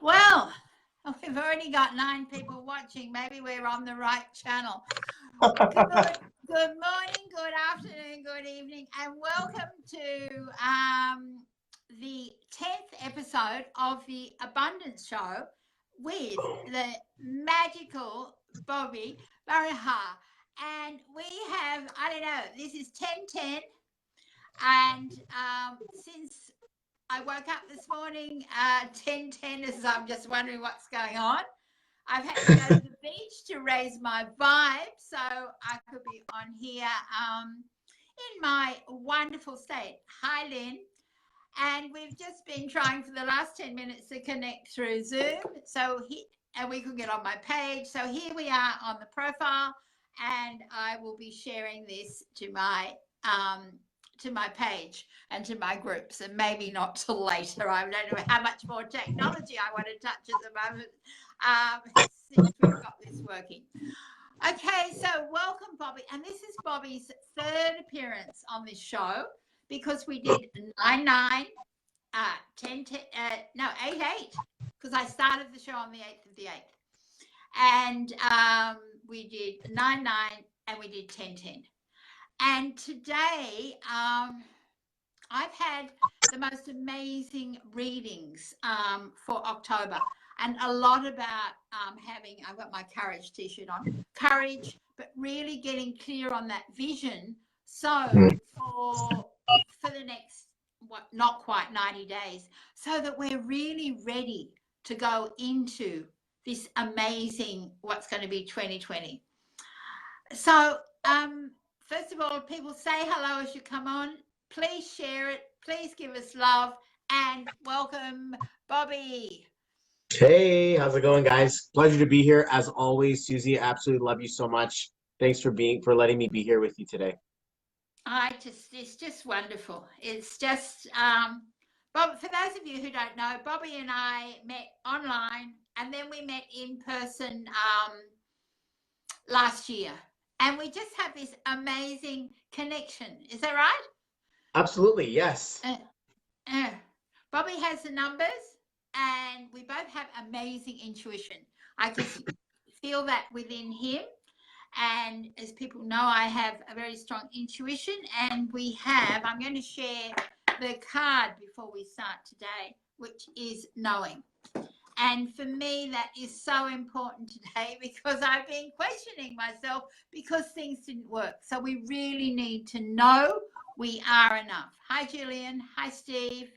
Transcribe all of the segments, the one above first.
Well, we've already got 9 people watching. Maybe we're on the right channel. Good morning, good afternoon, good evening, and welcome to the 10th episode of the Abundance Show with the magical Bobby Parihar. And we have, I don't know, this is 10:10, and since I woke up this morning 10:10, as I'm just wondering what's going on. I've had to go to the beach to raise my vibe so I could be on here in my wonderful state. Hi, Lynn. And we've just been trying for the last 10 minutes to connect through Zoom. And we could get on my page. So here we are on the profile, and I will be sharing this to my page and to my groups, and maybe not till later. I don't know how much more technology I want to touch at the moment since we've got this working. Okay, so welcome, Bobby. And this is Bobby's third appearance on this show because we did 9-9, 10-10, 8-8, because I started the show on the 8th of the 8th. And we did 9-9 and we did 10-10. And today, I've had the most amazing readings for October, and a lot about I've got my courage t-shirt on, courage, but really getting clear on that vision. So for the next, not quite 90 days, so that we're really ready to go into this amazing, what's going to be 2020. So, first of all, people say hello as you come on. Please share it. Please give us love, and welcome, Bobby. Hey, how's it going, guys? Pleasure to be here as always, Suzie. Absolutely love you so much. Thanks for letting me be here with you today. It's just wonderful. It's just, Bob. For those of you who don't know, Bobby and I met online, and then we met in person last year. And we just have this amazing connection. Is that right? Absolutely, yes. Bobby has the numbers, and we both have amazing intuition. I can feel that within him. And as people know, I have a very strong intuition. And I'm going to share the card before we start today, which is knowing. And for me, that is so important today because I've been questioning myself because things didn't work. So we really need to know we are enough. Hi, Julian. Hi, Steve.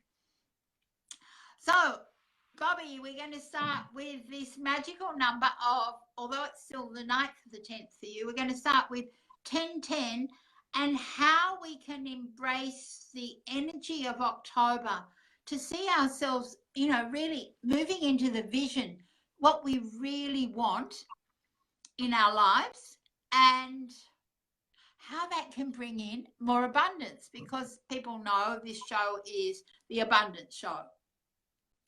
So, Bobby, we're going to start with this magical number of, although it's still the 9th of the 10th for you, we're going to start with 1010 and how we can embrace the energy of October to see ourselves, really moving into the vision, what we really want in our lives, and how that can bring in more abundance, because people know this show is the Abundance Show,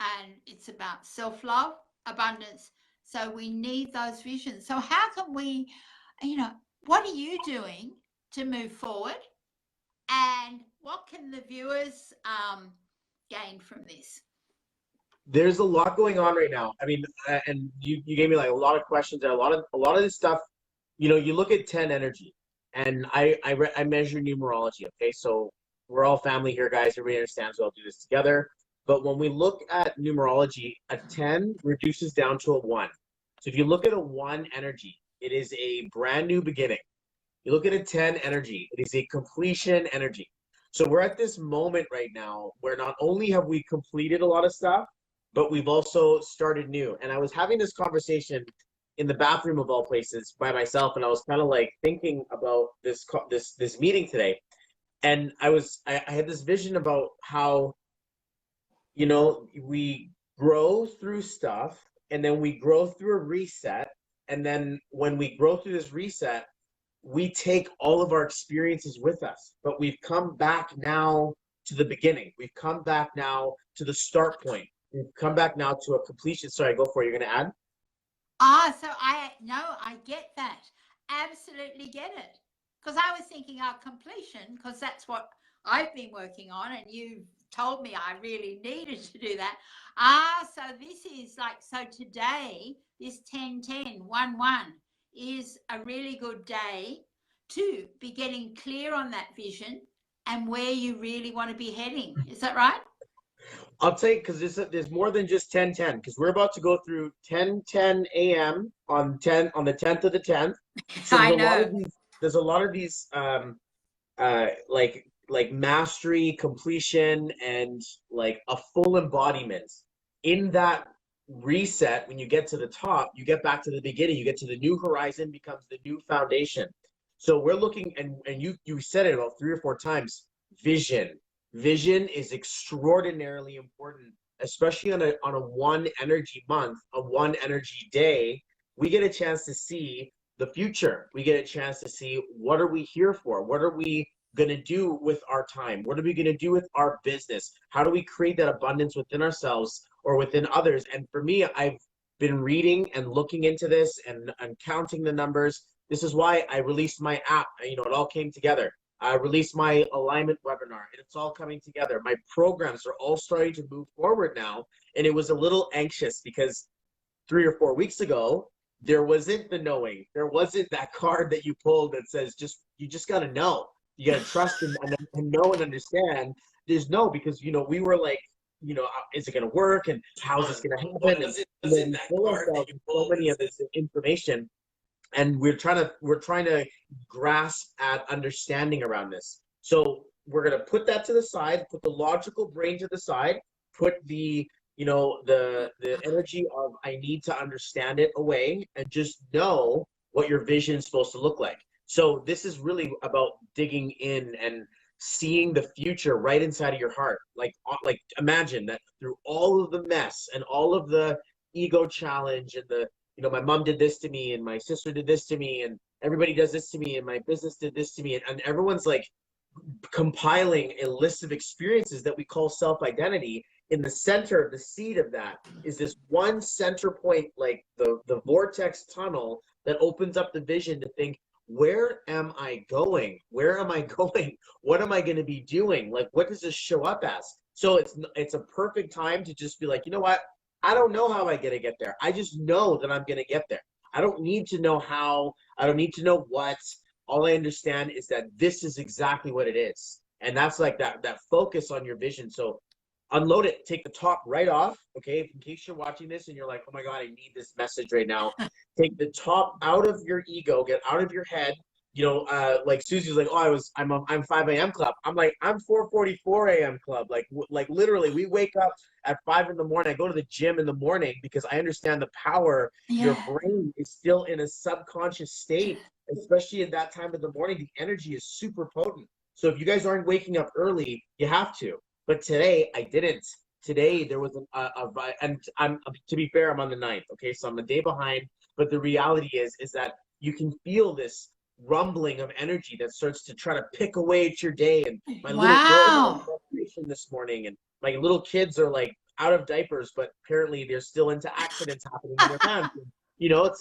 and it's about self-love, abundance. So we need those visions. So how can we, what are you doing to move forward, and what can the viewers gain from this? There's a lot going on right now. I mean, and you gave me like a lot of questions there. A lot of this stuff, you look at 10 energy, and I measure numerology. Okay, so we're all family here, guys. Everybody understands. We'll do this together. But when we look at numerology, a 10 reduces down to a 1. So if you look at a 1 energy, it is a brand new beginning. You look at a 10 energy, it is a completion energy. So we're at this moment right now where not only have we completed a lot of stuff, but we've also started new. And I was having this conversation in the bathroom of all places by myself, and I was kind of like thinking about this meeting today. And I had this vision about how, we grow through stuff, and then we grow through a reset. And then when we grow through this reset, we take all of our experiences with us. But we've come back now to the beginning. We've come back now to the start point. We've come back now to a completion. Sorry, go for it. You're going to add? So I get that. Absolutely get it. Because I was thinking completion, because that's what I've been working on, and you told me I really needed to do that. So this is like, so today, this 10-10-1-1 is a really good day to be getting clear on that vision and where you really want to be heading. Is that right? I'll tell you, because there's more than just 10-10, because we're about to go through 10-10 a.m. on the 10th of the 10th. So I know. there's a lot of these like mastery, completion, and like a full embodiment. In that reset, when you get to the top, you get back to the beginning, you get to the new horizon, becomes the new foundation. So we're looking, and you said it about 3 or 4 times, vision. Vision is extraordinarily important, especially on a one energy month, a one energy day. We get a chance to see the future. We get a chance to see, what are we here for? What are we going to do with our time? What are we going to do with our business? How do we create that abundance within ourselves or within others? And for me, I've been reading and looking into this and counting the numbers. This is why I released my app. You know, it all came together. I released my alignment webinar, and it's all coming together. My programs are all starting to move forward now. And it was a little anxious because 3 or 4 weeks ago, there wasn't the knowing. There wasn't that card that you pulled that says, you just got to know. You got to trust and know and understand. There's no, because, we were like, is it going to work? And how's this going to happen? And we pull ourselves with so many of this information, and we're trying to grasp at understanding around this. So we're going to put that to the side, put the logical brain to the side, put the the energy of I need to understand it away, and just know what your vision is supposed to look like. So this is really about digging in and seeing the future right inside of your heart. Like imagine that through all of the mess and all of the ego challenge and the my mom did this to me, and my sister did this to me, and everybody does this to me, and my business did this to me, and everyone's like compiling a list of experiences that we call self-identity. In the center, the seed of that is this one center point, like the vortex tunnel that opens up the vision to think, where am I going? Where am I going? What am I going to be doing? Like, what does this show up as? So it's a perfect time to just be like, you know what? I don't know how I'm going to get there. I just know that I'm going to get there. I don't need to know how. I don't need to know what. All I understand is that this is exactly what it is. And that's like that focus on your vision. So unload it, take the top right off. Okay. In case you're watching this and you're like, oh my God, I need this message right now. Take the top out of your ego, get out of your head. Like Susie's like, oh, I'm 5 a.m. club. I'm like, I'm 4:44 a.m. club. Like literally, we wake up at 5 in the morning. I go to the gym in the morning because I understand the power. Yeah. Your brain is still in a subconscious state, especially at that time of the morning. The energy is super potent. So if you guys aren't waking up early, you have to. But today I didn't. Today there was and I'm, to be fair, I'm on the 9th. Okay, so I'm a day behind. But the reality is that you can feel this rumbling of energy that starts to try to pick away at your day. And my little girl had this morning, and my little kids are like out of diapers, but apparently they're still into accidents happening in their pants.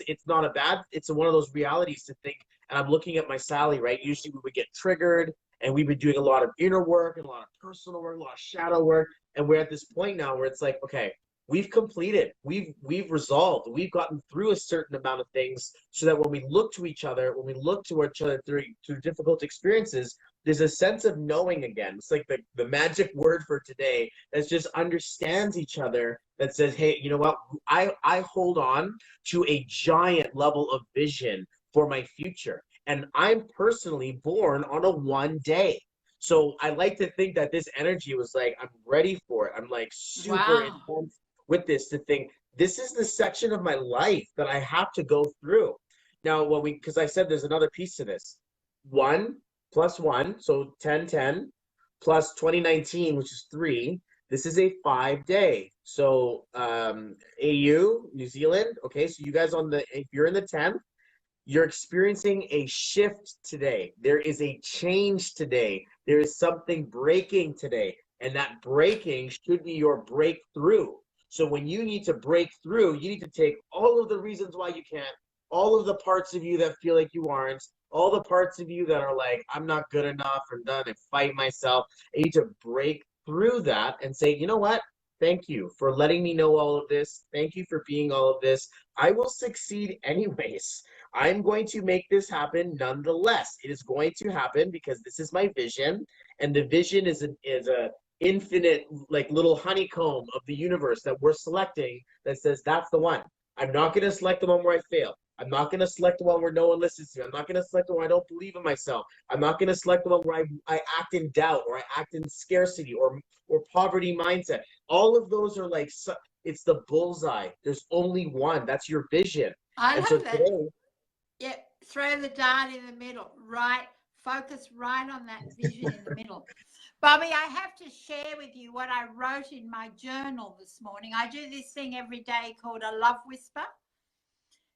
It's not a bad. It's one of those realities to think. And I'm looking at my Sally, right? Usually we would get triggered, and we've been doing a lot of inner work and a lot of personal work, a lot of shadow work. And we're at this point now where it's like, okay, we've completed, we've resolved, we've gotten through a certain amount of things, so that when we look to each other, when we look to each other through difficult experiences, there's a sense of knowing again. It's like the magic word for today that just understands each other, that says, hey, you know what? I hold on to a giant level of vision for my future. And I'm personally born on a one day. So I like to think that this energy was like, I'm ready for it. I'm like super intense with this, to think this is the section of my life that I have to go through. Now, because I said there's another piece to this. 1 + 1, so 10-10, plus 2019, which is 3. This is a 5-day. So AU, New Zealand. Okay, so you guys if you're in the 10th, you're experiencing a shift today. There is a change today. There is something breaking today. And that breaking should be your breakthrough. So when you need to break through, you need to take all of the reasons why you can't, all of the parts of you that feel like you aren't, all the parts of you that are like, I'm not good enough, I'm done, I fight myself. I need to break through that and say, you know what? Thank you for letting me know all of this. Thank you for being all of this. I will succeed anyways. I'm going to make this happen nonetheless. It is going to happen because this is my vision, and the vision is a infinite like little honeycomb of the universe that we're selecting that says that's the one. I'm not going to select the one where I fail. I'm not going to select the one where no one listens to me. I'm not going to select the one where I don't believe in myself. I'm not going to select the one where I act in doubt or I act in scarcity or poverty mindset. All of those are like it's the bullseye. There's only one. That's your vision. I And so love that. today, Yeah, throw the dart in the middle, right? Focus right on that vision in the middle. Bobby, I have to share with you what I wrote in my journal this morning. I do this thing every day called a love whisper.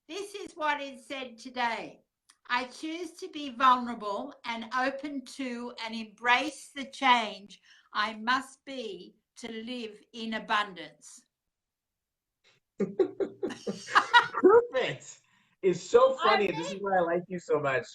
This is what it said today. I choose to be vulnerable and open to and embrace the change I must be to live in abundance. perfect. It's so I funny. mean, This is why I like you so much.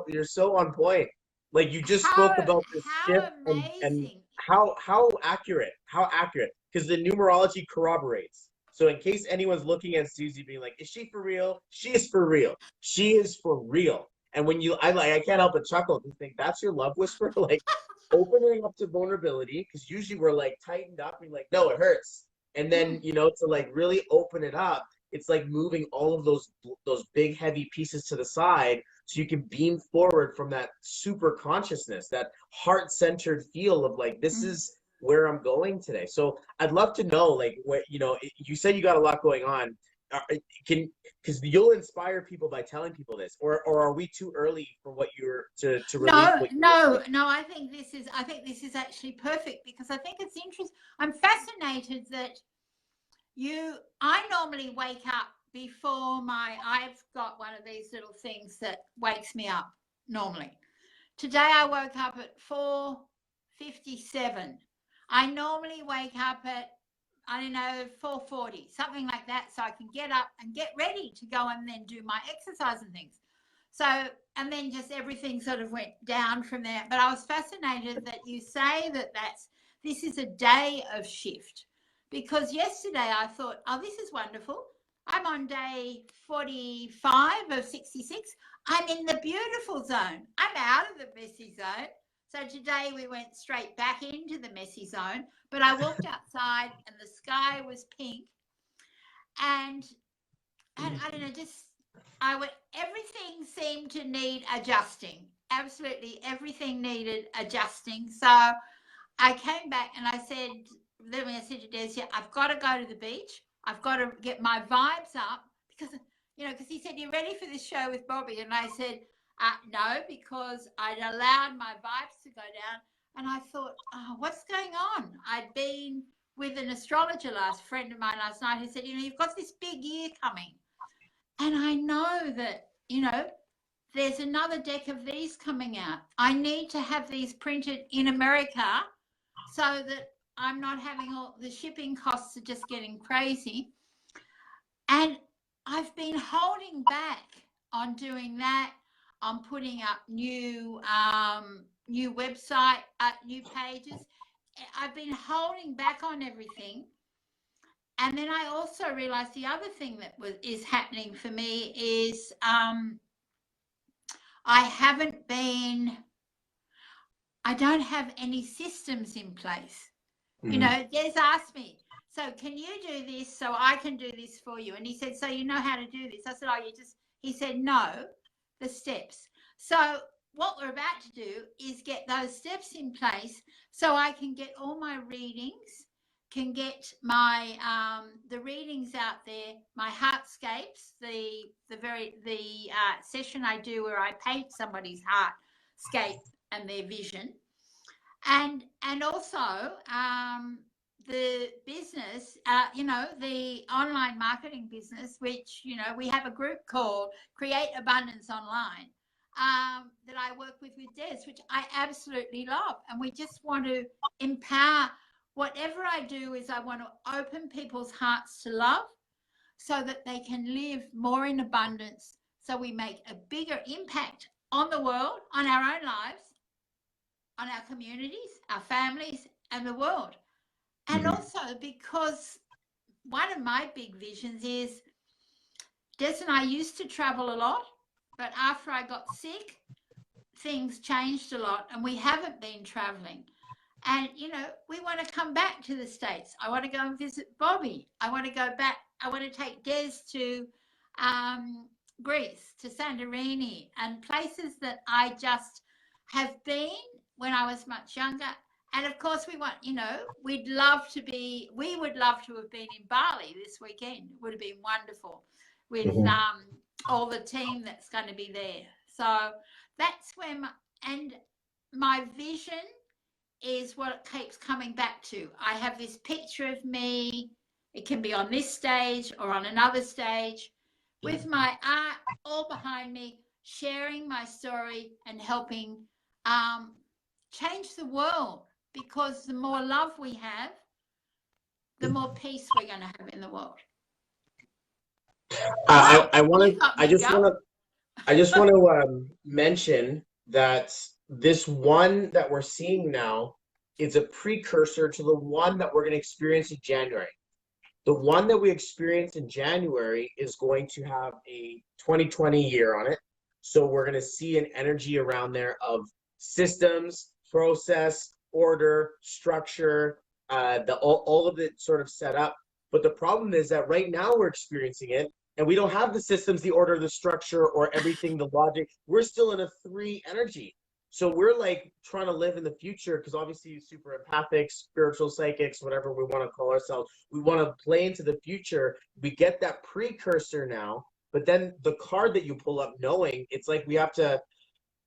You're so on point. Like you just how spoke about this shift and amazing. how accurate. How accurate. Because the numerology corroborates. So in case anyone's looking at Suzie being like, is she for real? She is for real. She is for real. And when I can't help but chuckle and think that's your love whisper, like opening up to vulnerability, because usually we're like tightened up and like, no, it hurts. And then, to like really open it up, it's like moving all of those big heavy pieces to the side so you can beam forward from that super consciousness, that heart-centered feel of like this is where I'm going today. So I'd love to know like what you said you got a lot going on. Can because you'll inspire people by telling people this, or are we too early for what you're to release No, what no, no. I think this is actually perfect because I think it's interesting. I'm fascinated that I normally wake up before I've got one of these little things that wakes me up normally. Today I woke up at 4:57. I normally wake up at, I don't know, 4:40, something like that, so I can get up and get ready to go and then do my exercise and things. So, and then just everything sort of went down from there. But I was fascinated that you say that this is a day of shift. Because yesterday I thought, oh, this is wonderful. I'm on day 45 of 66. I'm in the beautiful zone. I'm out of the messy zone. So today we went straight back into the messy zone. But I walked outside and the sky was pink. And I don't know, everything seemed to need adjusting. Absolutely everything needed adjusting. So I came back and I said to Des, I've got to go to the beach. I've got to get my vibes up because he said, you ready for this show with Bobby? And I said, no, because I'd allowed my vibes to go down. And I thought, oh, what's going on? I'd been with an astrologer friend of mine last night who said, you've got this big year coming. And I know that, there's another deck of these coming out. I need to have these printed in America so that I'm not having all the shipping costs are just getting crazy. And I've been holding back on doing that, on putting up new website, new pages. I've been holding back on everything. And then I also realized the other thing that is happening for me is I don't have any systems in place. Des asked me, so can you do this so I can do this for you? And he said, so you know how to do this? I said, he said, no, the steps. So what we're about to do is get those steps in place so I can get all my readings, can get my the readings out there, my heartscapes, the session I do where I paint somebody's heartscape and their vision, and also the business, the online marketing business, which we have a group called Create Abundance Online that I work with Des, which I absolutely love, and we just want to empower. Whatever I do is I want to open people's hearts to love so that they can live more in abundance, so we make a bigger impact on the world, on our own lives, on our communities, our families, and the world. And also because one of my big visions is, Des and I used to travel a lot, but after I got sick, things changed a lot and we haven't been traveling. And, you know, we want to come back to the States. I want to go and visit Bobby. I want to go back. I want to take Des to Greece, to Santorini, and places that I just have been when I was much younger. And of course, we want, you know, we would love to have been in Bali this weekend. It would have been wonderful with all the team that's going to be there. So that's where my vision is what it keeps coming back to. I have this picture of me. It can be on this stage or on another stage with my art all behind me, sharing my story and helping change the world, because the more love we have, the more peace we're going to have in the world. I just want to mention that this one that we're seeing now is a precursor to the one that we're going to experience in January. The one that we experience in January is going to have a 2020 year on it. So we're going to see an energy around there of systems, process, order, structure, all of it sort of set up. But the problem is that right now we're experiencing it, and we don't have the systems, the order, the structure, or everything, the logic. We're still in a 3 energy. So we're like trying to live in the future, because obviously super empathic, spiritual psychics, whatever we want to call ourselves, we want to play into the future. We get that precursor now, but then the card that you pull up knowing, it's like we have to,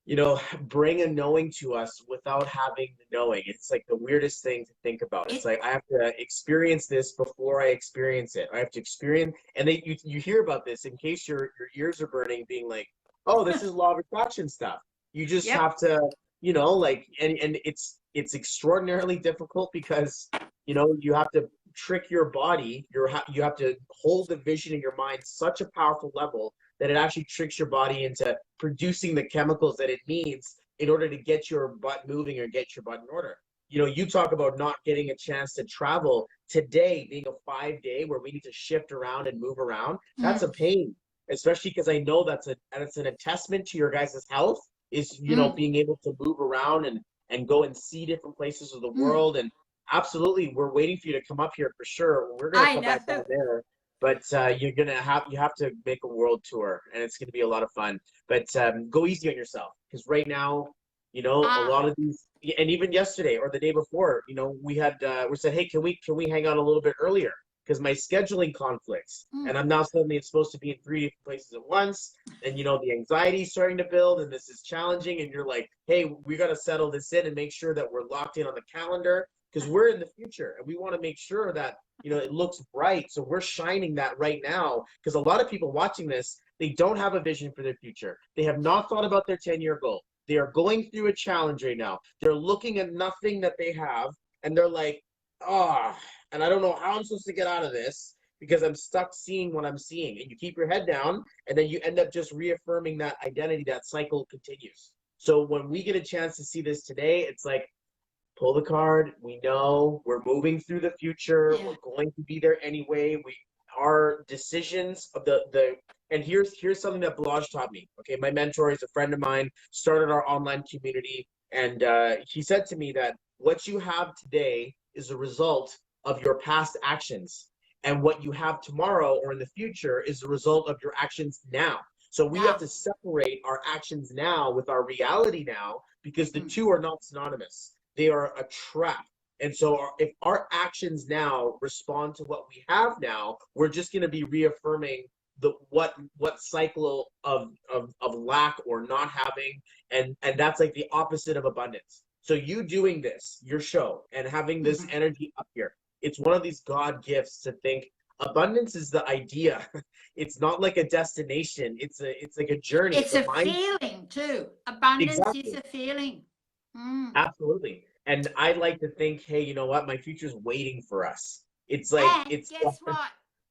you know, bring a knowing to us without having the knowing. It's like the weirdest thing to think about. It's like I have to experience this before I experience it. I have to experience, and then you hear about this in case your ears are burning, being like, oh, this is law of attraction stuff. You just have to, you know, like, and it's extraordinarily difficult because, you know, you have to trick your body. You have to hold the vision in your mind such a powerful level that it actually tricks your body into producing the chemicals that it needs in order to get your butt moving or get your butt in order. You know, you talk about not getting a chance to travel. Today being a 5-day where we need to shift around and move around, that's a pain, especially because I know that's an attestament to your guys' health, is, you know, being able to move around and go and see different places of the world. And absolutely, we're waiting for you to come up here for sure. We're going to come back down there. But you have to make a world tour, and it's going to be a lot of fun. But go easy on yourself, because right now, you know, a lot of these, and even yesterday or the day before, you know, we said, hey, can we hang out a little bit earlier? Because my scheduling conflicts, and I'm now suddenly it's supposed to be in 3 different places at once, and you know the anxiety is starting to build, and this is challenging, and you're like, hey, we got to settle this in and make sure that we're locked in on the calendar, because we're in the future and we want to make sure that, you know, it looks bright. So we're shining that right now, because a lot of people watching this, they don't have a vision for their future. They have not thought about their 10-year goal. They are going through a challenge right now. They're looking at nothing that they have, and they're like, and I don't know how I'm supposed to get out of this because I'm stuck seeing what I'm seeing. And you keep your head down, and then you end up just reaffirming that identity. That cycle continues. So when we get a chance to see this today, it's like, pull the card. We know we're moving through the future. We're going to be there anyway. Our decisions of and here's something that Balaj taught me. Okay, my mentor is a friend of mine, started our online community, and he said to me that what you have today is a result of your past actions, and what you have tomorrow or in the future is the result of your actions now. So we have to separate our actions now with our reality now, because the two are not synonymous. They are a trap. And so if our actions now respond to what we have now, we're just going to be reaffirming what cycle of lack or not having, and that's like the opposite of abundance. So you doing this, your show, and having this energy up here, it's one of these God gifts to think abundance is the idea. It's not like a destination. It's like a journey. It's a feeling too. Abundance is a feeling. Absolutely. And I like to think, hey, you know what? My future's waiting for us. It's like, and guess what,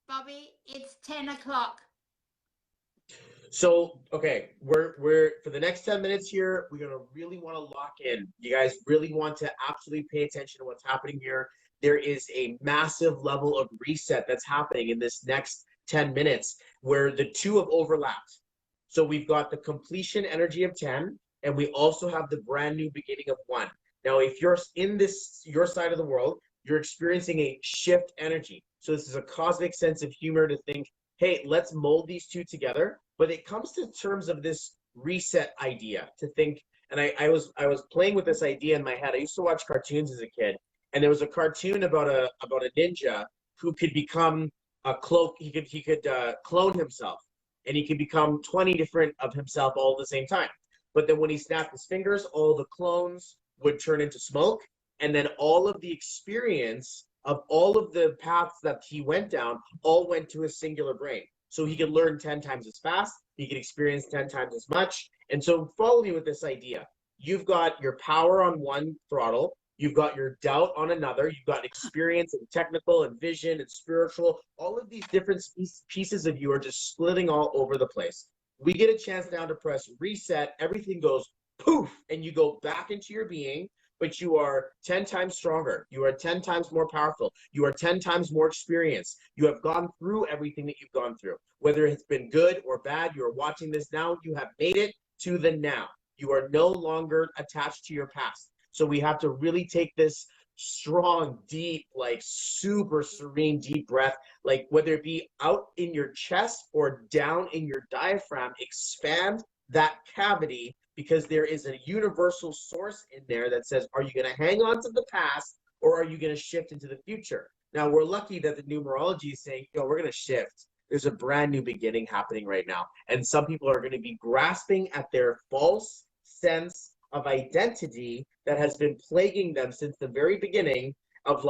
Bobby? It's 10 o'clock. So, okay, we're for the next 10 minutes here, we're gonna really want to lock in. You guys really want to absolutely pay attention to what's happening here. There is a massive level of reset that's happening in this next 10 minutes where the two have overlapped. So we've got the completion energy of 10, and we also have the brand new beginning of 1. Now, if you're in this your side of the world, you're experiencing a shift energy. So this is a cosmic sense of humor to think, hey, let's mold these two together. But it comes to terms of this reset idea to think, and I was playing with this idea in my head. I used to watch cartoons as a kid, and there was a cartoon about a ninja who could become a cloak. He could clone himself, and he could become 20 different of himself all at the same time. But then when he snapped his fingers, all the clones would turn into smoke, and then all of the experience of all of the paths that he went down all went to his singular brain. So he could learn 10 times as fast, he could experience 10 times as much. And so follow me with this idea. You've got your power on one throttle, you've got your doubt on another, you've got experience and technical and vision and spiritual. All of these different pieces of you are just splitting all over the place. We get a chance now to press reset, everything goes poof, and you go back into your being, but you are 10 times stronger. You are 10 times more powerful. You are 10 times more experienced. You have gone through everything that you've gone through. Whether it's been good or bad, you are watching this now. You have made it to the now. You are no longer attached to your past. So we have to really take this strong, deep, like super serene, deep breath, like whether it be out in your chest or down in your diaphragm, expand that cavity, because there is a universal source in there that says, are you going to hang on to the past or are you going to shift into the future? Now, we're lucky that the numerology is saying, we're going to shift. There's a brand new beginning happening right now. And some people are going to be grasping at their false sense of identity that has been plaguing them since the very beginning of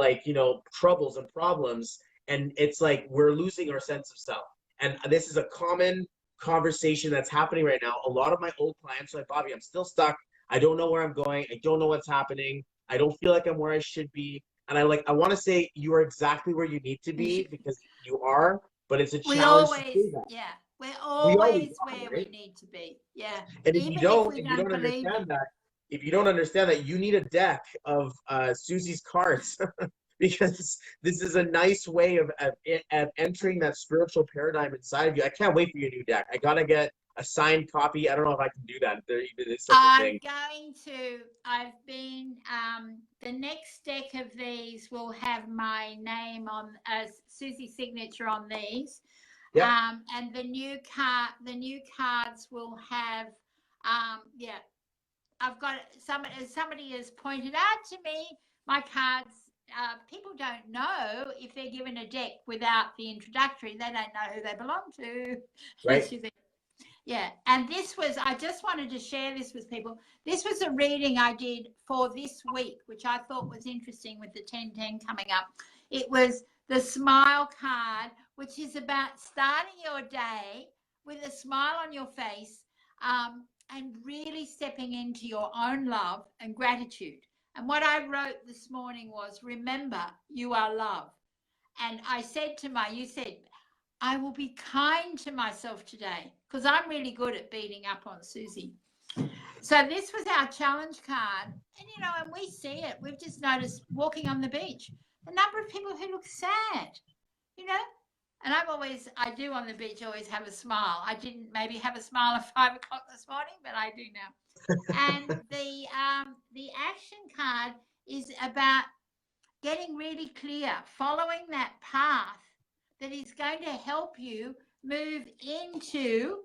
troubles and problems. And it's like we're losing our sense of self. And this is a common conversation that's happening right now. A lot of my old clients are like, Bobby, I'm still stuck. I don't know where I'm going. I don't know what's happening. I don't feel like I'm where I should be. And I want to say you are exactly where you need to be, because you are, but it's a challenge to do that. We're We always always are, where right? we need to be. Yeah. And Even if we don't believe it. if you don't understand that, you need a deck of Suzie's cards. Because this is a nice way of entering that spiritual paradigm inside of you. I can't wait for your new deck. I gotta get a signed copy. I don't know if I can do that. If there even is such a thing. I've been, the next deck of these will have my name on, Suzie's signature on these. Yep. And the new cards will have, I've got somebody has pointed out to me, my cards, people don't know if they're given a deck without the introductory. They don't know who they belong to. Right. Yeah. And I just wanted to share this with people. This was a reading I did for this week, which I thought was interesting with the 1010 coming up. It was the smile card, which is about starting your day with a smile on your face, and really stepping into your own love and gratitude. And what I wrote this morning was, remember, you are love. And I said you said, I will be kind to myself today, because I'm really good at beating up on Suzie. So this was our challenge card. And, and we see it. We've just noticed walking on the beach, the number of people who look sad, And I do on the beach always have a smile. I didn't maybe have a smile at 5 o'clock this morning, but I do now. And the action card is about getting really clear, following that path that is going to help you move into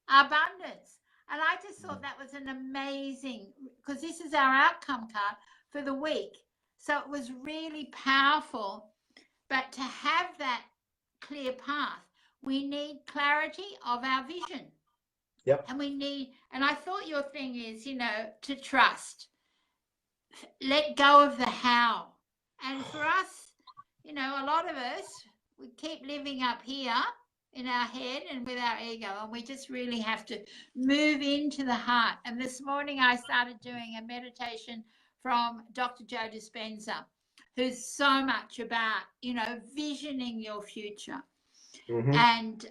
abundance. And I just thought that was an amazing, because this is our outcome card for the week. So it was really powerful. But to have that clear path, we need clarity of our vision. Yep. And I thought your thing is, to trust, let go of the how. And for us, a lot of us, we keep living up here in our head and with our ego, and we just really have to move into the heart. And this morning I started doing a meditation from Dr. Joe Dispenza, who's so much about, visioning your future. Mm-hmm. And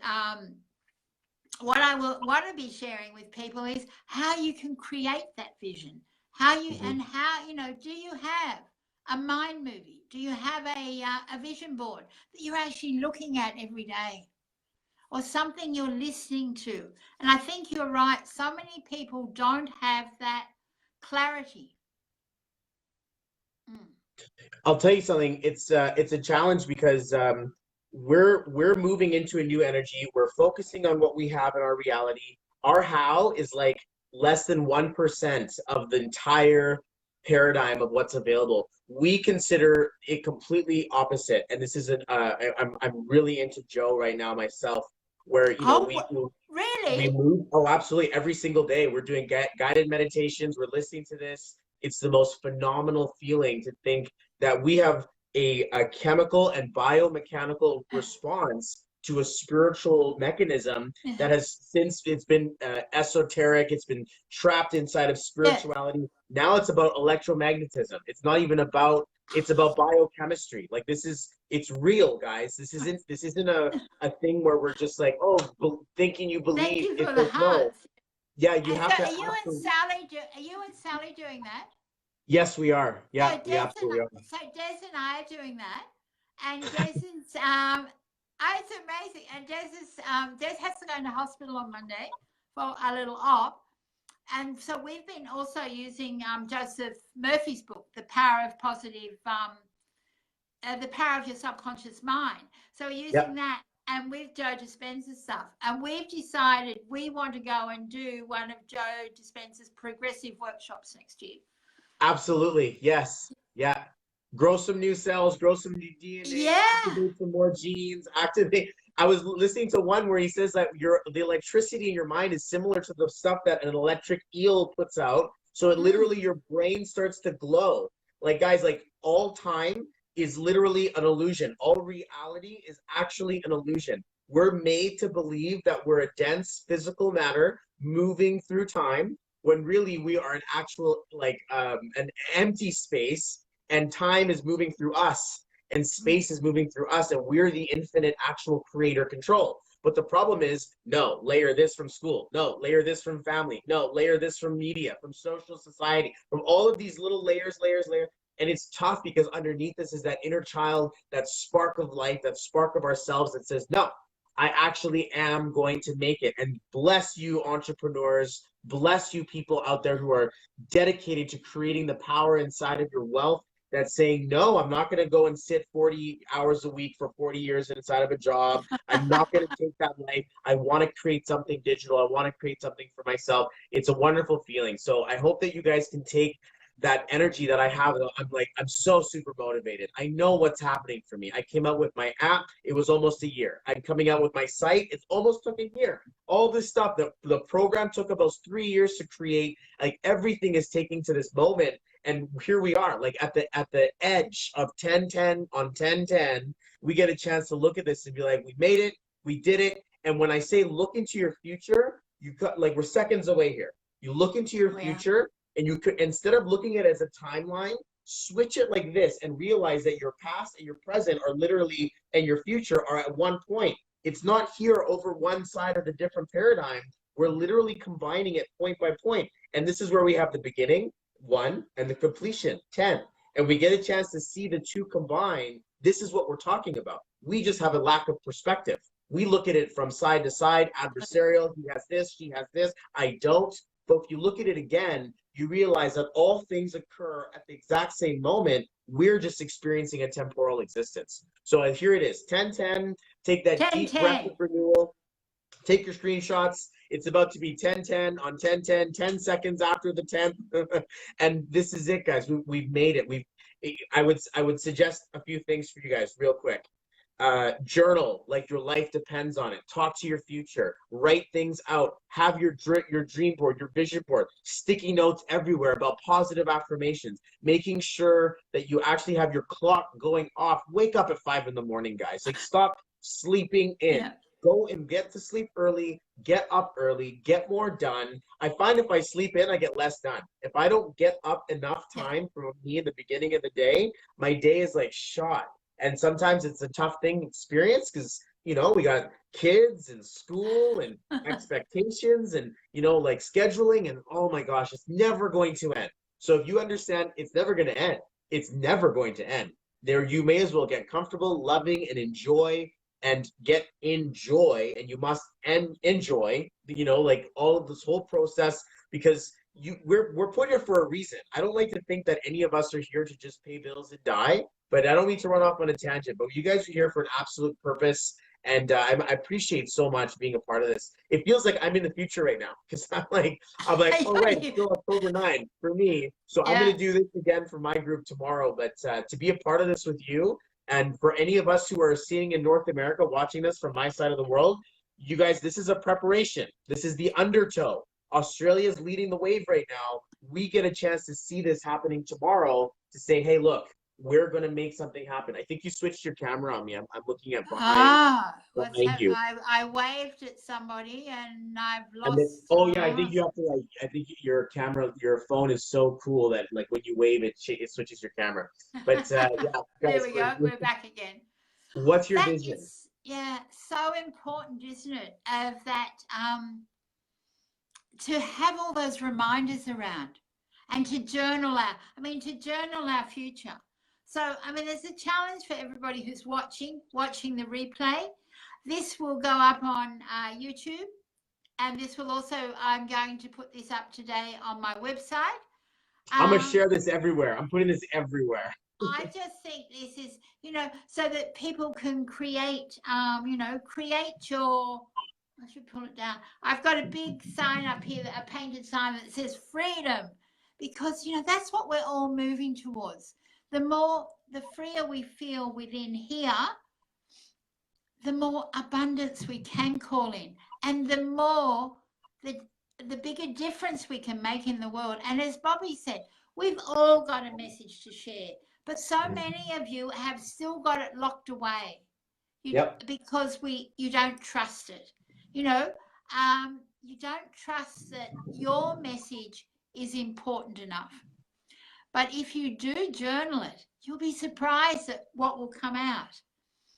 what I will want to be sharing with people is how you can create that vision. How you Mhm. and how do you have a mind movie? Do you have a vision board that you're actually looking at every day, or something you're listening to? And I think you're right. So many people don't have that clarity. Mm. I'll tell you something. It's a challenge because we're moving into a new energy. We're focusing on what we have in our reality. Our how is like less than 1% of the entire paradigm of what's available. We consider it completely opposite. And this isn't. I'm really into Joe right now myself, where Oh, we really? move. Oh, absolutely. Every single day, we're doing guided meditations. We're listening to this. It's the most phenomenal feeling to think that we have a chemical and biomechanical response to a spiritual mechanism that has since it's been esoteric, it's been trapped inside of Yeah. spirituality. Now it's about electromagnetism. It's not even about, it's about biochemistry. Like it's real, guys. This isn't a thing where we're just like, oh, thinking you Thank believe you if for the there's no. hearts. Yeah, you So have to are you and actually. Sally? Are you and Sally doing that? Yes, we are. So Yeah, we absolutely are. Des and I are doing that, and Des is it's amazing. And Des has to go into hospital on Monday for a little op, and so we've been also using Joseph Murphy's book, The Power of Your Subconscious Mind. So we're Yeah. using that. And with Joe Dispenza's stuff, and we've decided we want to go and do one of Joe Dispenza's progressive workshops next year. Absolutely. Yes. Yeah. Grow some new cells, grow some new DNA, Yeah. activate some more genes, activate. I was listening to one where he says that the electricity in your mind is similar to the stuff that an electric eel puts out. So it Mm. literally your brain starts to glow. Like guys, like all time is literally an illusion. All reality is actually an illusion. We're made to believe that we're a dense physical matter moving through time when really we are an actual an empty space, and time is moving through us and Mm. space is moving through us, and we're the infinite actual creator control. But the problem is, no, layer this from school, no, layer this from family, no, layer this from media, from social society, from all of these little layers. And it's tough because underneath this is that inner child, that spark of life, that spark of ourselves that says, no, I actually am going to make it. And bless you, entrepreneurs. Bless you, people out there who are dedicated to creating the power inside of your wealth. That's saying, no, I'm not going to go and sit 40 hours a week for 40 years inside of a job. I'm not going to take that life. I want to create something digital. I want to create something for myself. It's a wonderful feeling. So I hope that you guys can take that energy that I have. I'm so super motivated. I know what's happening for me. I came out with my app. It was almost a year. I'm coming out with my site. It's almost took a year. All this stuff, the program took about 3 years to create. Like everything is taking to this moment. And here we are, like at the edge of 1010 on 1010. We get a chance to look at this and be like, we made it, we did it. And when I say look into your future, you cut like we're seconds away here. You look into your Yeah. future, and you could, instead of looking at it as a timeline, switch it like this and realize that your past and your present are literally, and your future are at one point. It's not here over one side of the different paradigm. We're literally combining it point by point. And this is where we have the beginning, 1, and the completion, 10. And we get a chance to see the two combine. This is what we're talking about. We just have a lack of perspective. We look at it from side to side, adversarial. He has this, she has this. I don't. But if you look at it again, you realize that all things occur at the exact same moment. We're just experiencing a temporal existence. So here it is, 1010. Take that deep breath 10-10. of renewal. Take your screenshots. It's about to be 1010 on 1010, 10 seconds after the 10th. And this is it, guys. We've made it. I would suggest a few things for you guys real quick. Journal like your life depends on it. Talk to your future. Write things out. Have your dream board, your vision board, sticky notes everywhere about positive affirmations. Making sure that you actually have your clock going off. Wake up at 5 in the morning, guys. Like stop sleeping in. Yeah. Go and get to sleep early. Get up early. Get more done. I find if I sleep in, I get less done. If I don't get up enough Yeah. time for me in the beginning of the day, my day is like shot. And sometimes it's a tough thing to experience because You know, we got kids and school and expectations and, you know, like scheduling and oh my gosh, it's never going to end. So if you understand it's never going to end, it's never going to end. There, you may as well get comfortable, loving, and enjoy and get enjoy, and you must enjoy, you know, like all of this whole process because we're put here for a reason. I don't like to think that any of us are here to just pay bills and die, but I don't mean to run off on a tangent. But you guys are here for an absolute purpose, and I appreciate so much being a part of this. It feels like I'm in the future right now because I'm like, oh right, it's still October 9 for me. So I'm Yeah. gonna do this again for my group tomorrow. But to be a part of this with you, and for any of us who are seeing in North America, watching this from my side of the world, you guys, this is a preparation. This is the undertow. Australia is leading the wave right now. We get a chance to see this happening tomorrow to say, hey, look, we're going to make something happen. I think you switched your camera on me. I'm looking at Ah, what's behind happening? you. I waved at somebody and I've And then, lost. oh yeah, I think you have to like. I think your camera, your phone is so cool that like when you wave, it switches your camera. But yeah, There guys, we go. We're back again. what's your That vision? is, yeah, so important, isn't it? Of that, to have all those reminders around and to journal to journal our future. So, I mean, there's a challenge for everybody who's watching the replay. This will go up on YouTube, and this will also, I'm going to put this up today on my website. I'm gonna share this everywhere. I'm putting this everywhere. I just think this is, so that people can create, create your, I should pull it down. I've got a big sign up here, a painted sign that says freedom, because, that's what we're all moving towards. The freer we feel within here, the more abundance we can call in, and the more, the bigger difference we can make in the world. And as Bobby said, we've all got a message to share, but so many of you have still got it locked away. Because you don't trust it. You don't trust that your message is important enough. But if you do journal it, you'll be surprised at what will come out.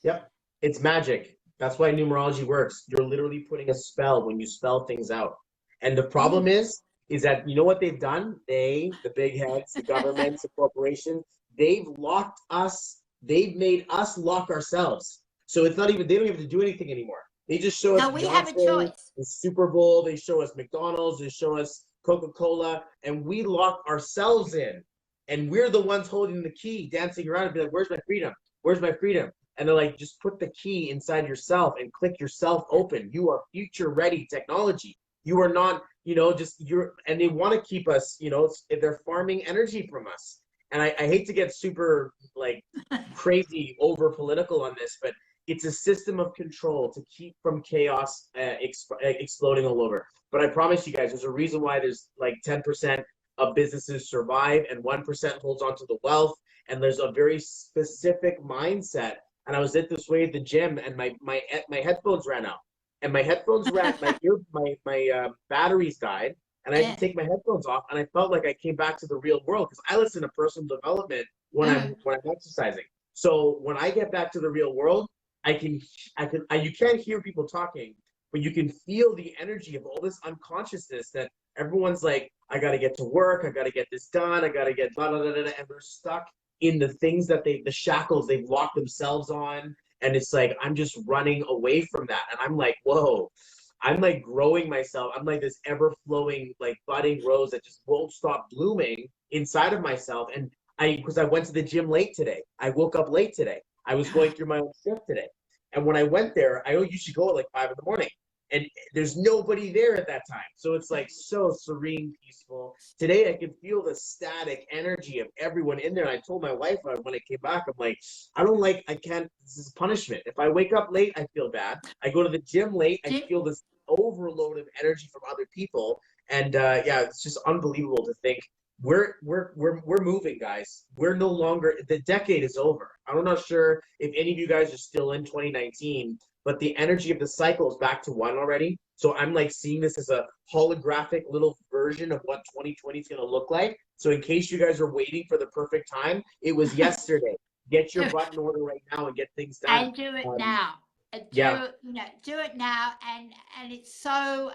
Yep. It's magic. That's why numerology works. You're literally putting a spell when you spell things out. And the problem is that you know what they've done? The big heads, the governments, the corporations, they've locked us. They've made us lock ourselves. So it's not even, they don't even have to do anything anymore. They just show us we have a choice. The Super Bowl, they show us McDonald's, they show us Coca-Cola, and we lock ourselves in. And we're the ones holding the key, dancing around and be like, where's my freedom? Where's my freedom? And they're like, just put the key inside yourself and click yourself open. You are future ready technology. You are not, and they want to keep us, they're farming energy from us. And I hate to get super like crazy over political on this, but it's a system of control to keep from chaos exploding all over. But I promise you guys, there's a reason why there's like 10% of businesses survive and 1% holds on to the wealth. And there's a very specific mindset. And I was at this way at the gym, and my headphones ran out, and my batteries died, and I had to take my headphones off, and I felt like I came back to the real world because I listen to personal development when I'm exercising. So when I get back to the real world, you can't hear people talking, but you can feel the energy of all this unconsciousness that everyone's like, I got to get to work, I got to get this done, I got to get blah, blah, blah, blah, and they're stuck in the things that the shackles they've locked themselves on. And it's like, I'm just running away from that. And I'm like, whoa, I'm like growing myself. I'm like this ever flowing, like budding rose that just won't stop blooming inside of myself. And because I went to the gym late today. I woke up late today. I was going through my own shift today. And when I went there, I used to go at like 5 a.m. And there's nobody there at that time. So it's like so serene, peaceful. Today, I can feel the static energy of everyone in there. And I told my wife when I came back, I'm like, I can't, this is punishment. If I wake up late, I feel bad. I go to the gym late, I feel this overload of energy from other people. And it's just unbelievable to think we're moving, guys. We're no longer, the decade is over. I'm not sure if any of you guys are still in 2019, but the energy of the cycle is back to 1 already. So I'm like seeing this as a holographic little version of what 2020 is going to look like. So in case you guys are waiting for the perfect time, it was yesterday. Get your butt in order right now and get things done. And do it now. Yeah. Do it now, and it's so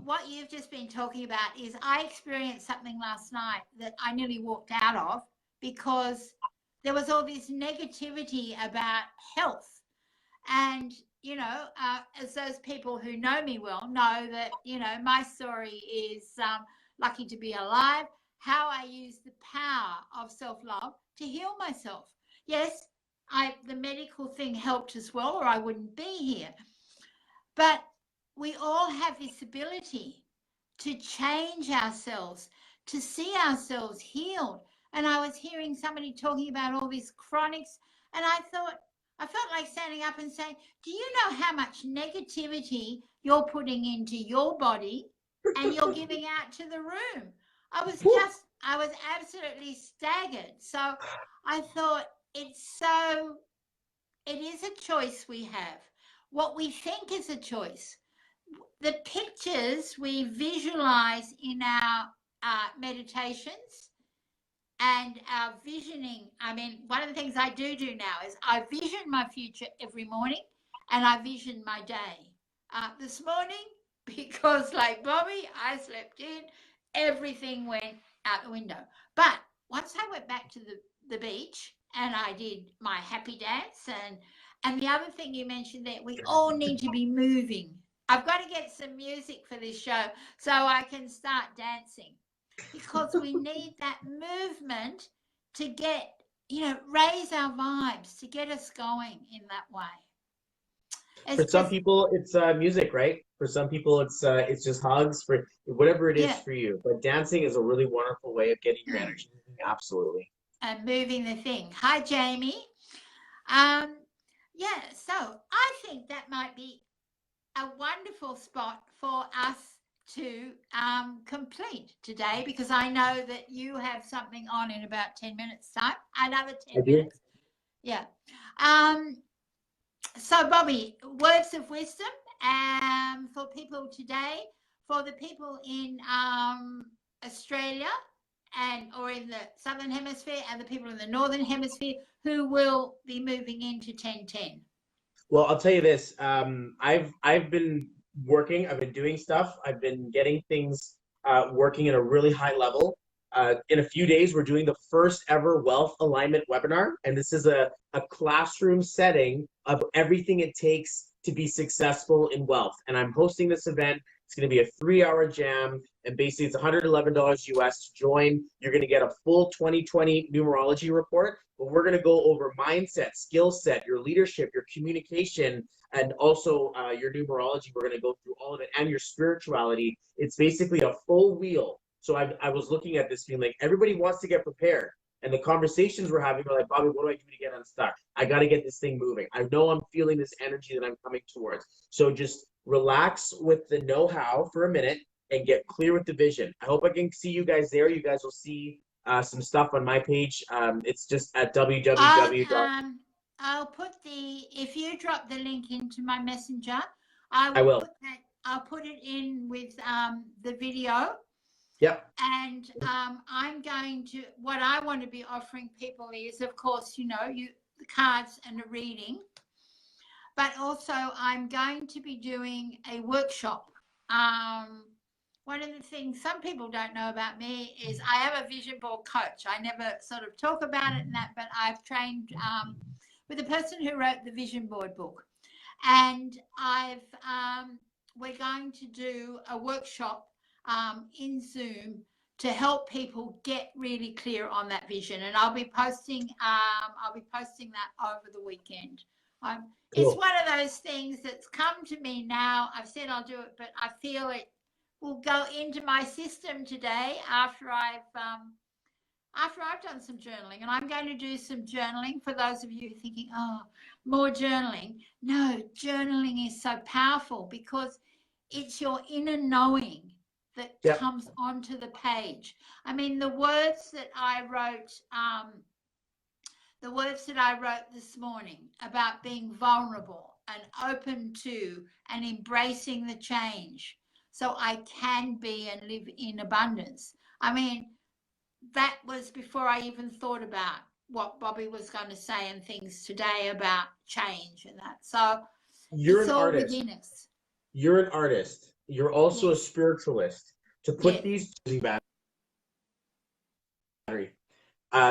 what you've just been talking about is I experienced something last night that I nearly walked out of because there was all this negativity about health. And, as those people who know me well know that, my story is lucky to be alive, how I use the power of self-love to heal myself. Yes, the medical thing helped as well, or I wouldn't be here. But we all have this ability to change ourselves, to see ourselves healed. And I was hearing somebody talking about all these chronics, and I felt like standing up and saying, do you know how much negativity you're putting into your body and you're giving out to the room? I was absolutely staggered. So I thought it is a choice we have. What we think is a choice. The pictures we visualize in our meditations and our visioning. I mean, one of the things I do now is I vision my future every morning, and I vision my day. This morning, because like Bobby, I slept in, everything went out the window. But once I went back to the beach and I did my happy dance, and the other thing you mentioned there, we all need to be moving. I've got to get some music for this show so I can start dancing, because we need that movement to get, raise our vibes, to get us going in that way. For some people, it's music, right? For some people, it's just hugs, for whatever it is for you. But dancing is a really wonderful way of getting your energy moving. Absolutely. And moving the thing. Hi, Jamie. So I think that might be a wonderful spot for us to complete today, because I know that you have something on in about 10 minutes time. Another 10 minutes. Yeah. So Bobby, words of wisdom for people today, for the people in Australia or in the Southern Hemisphere, and the people in the Northern Hemisphere who will be moving into 1010. Well, I'll tell you this. I've been working. I've been doing stuff. I've been getting things working at a really high level. In a few days, we're doing the first ever wealth alignment webinar, and this is a classroom setting of everything it takes to be successful in wealth. And I'm hosting this event. It's going to be a 3-hour jam, and basically it's $111 US to join. You're going to get a full 2020 numerology report, but we're going to go over mindset, skill set, your leadership, your communication, and also your numerology. We're going to go through all of it, and your spirituality. It's basically a full wheel. So I was looking at this being like, everybody wants to get prepared. And the conversations we're having are like, Bobby, what do I do to get unstuck? I got to get this thing moving. I know I'm feeling this energy that I'm coming towards. So just relax with the know-how for a minute and get clear with the vision. I hope I can see you guys there. You guys will see some stuff on my page. It's just at www. I'll put if you drop the link into my messenger, I will. I'll put it in with the video. Yep. And what I want to be offering people is, of course, the cards and a reading, but also I'm going to be doing a workshop. One of the things some people don't know about me is I am a vision board coach. I never sort of talk about it and that, but I've trained with the person who wrote the vision board book, and we're going to do a workshop in Zoom to help people get really clear on that vision, and I'll be posting that over the weekend. Cool. It's one of those things that's come to me now. I've said I'll do it, but I feel it will go into my system today after I've done some journaling, and I'm going to do some journaling for those of you thinking, oh, more journaling. No, journaling is so powerful because it's your inner knowing that comes onto the page. I mean, the words that I wrote this morning about being vulnerable and open to and embracing the change so I can be and live in abundance. I mean, that was before I even thought about what Bobby was going to say and things today about change and that. So You're it's an all artist. within us. You're an artist. You're also a Yes. spiritualist. To put Yes. these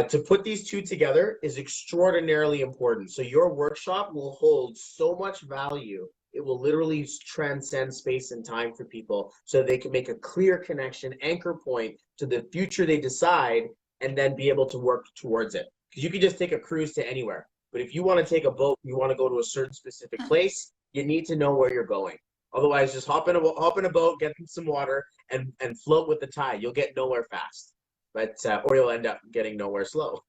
to put these two together is extraordinarily important. So your workshop will hold so much value. It will literally transcend space and time for people so they can make a clear connection, anchor point to the future they decide, and then be able to work towards it. Because you can just take a cruise to anywhere. But if you want to take a boat, you want to go to a certain specific place, you need to know where you're going. Otherwise, just hop in a boat, get some water, and float with the tide. You'll get nowhere fast. But or you'll end up getting nowhere slow.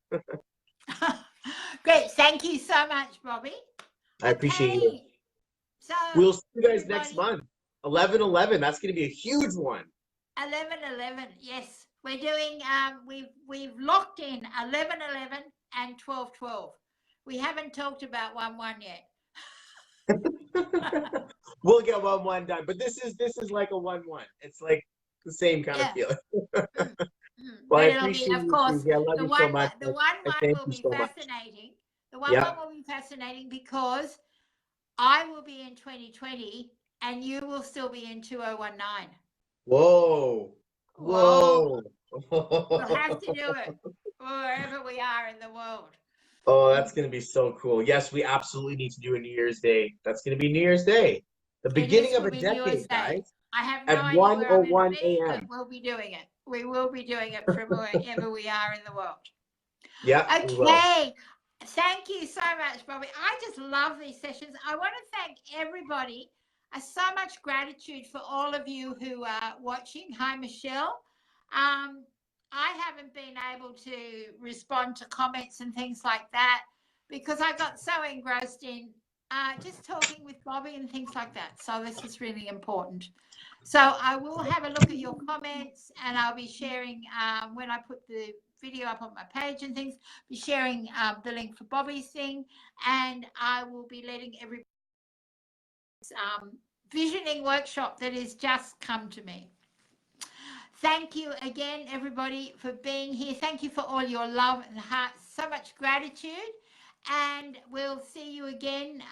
Great. Thank you so much, Bobby. I appreciate you. So We'll see you guys everybody, next month. 11/11. That's going to be a huge one. 11/11. Yes, we're doing. We've locked in 11/11 and 12/12. We haven't talked about 1/1 yet. We'll get 1/1 done, but this is like a 1/1. It's like the same kind of feeling. Well, I But it'll appreciate be, of you, course, Suzie. I love the you so one much. the I 1/1 thank will you be so much. fascinating. The 1/1 Yeah. will be fascinating because I will be in 2020 and you will still be in 2019. Whoa. Whoa. Whoa. We'll have to do it wherever we are in the world. Oh, that's going to be so cool. Yes, we absolutely need to do a New Year's Day. That's going to be New Year's Day. The beginning of Will a be decade, USA. guys. I have no At idea where I'm going to 1:01 be, but a.m. we'll be doing it. We will be doing it from wherever we are in the world. Yeah, we will. Okay. Thank you so much, Bobby. I just love these sessions. I want to thank everybody. So much gratitude for all of you who are watching. Hi, Michelle. I haven't been able to respond to comments and things like that because I got so engrossed in just talking with Bobby and things like that. So this is really important. So I will have a look at your comments and I'll be sharing when I put the video up on my page and things, be sharing the link for Bobby's thing, and I will be letting everybody visioning workshop that has just come to me. Thank you again, everybody, for being here. Thank you for all your love and heart. So much gratitude. And we'll see you again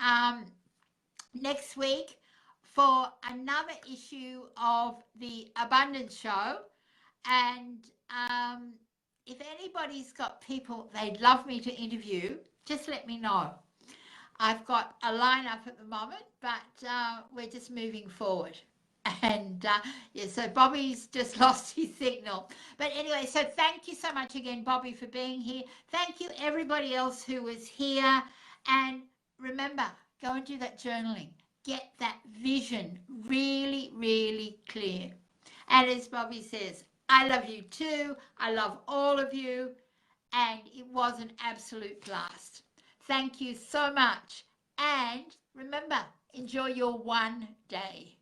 next week for another issue of the Abundance Show. And if anybody's got people they'd love me to interview, just let me know. I've got a lineup at the moment, but we're just moving forward. And yeah, so Bobby's just lost his signal. But anyway, so thank you so much again, Bobby, for being here. Thank you, everybody else who was here. And remember, go and do that journaling. Get that vision really, really clear. And as Bobby says, I love you too. I love all of you. And it was an absolute blast. Thank you so much. And remember, enjoy your one day.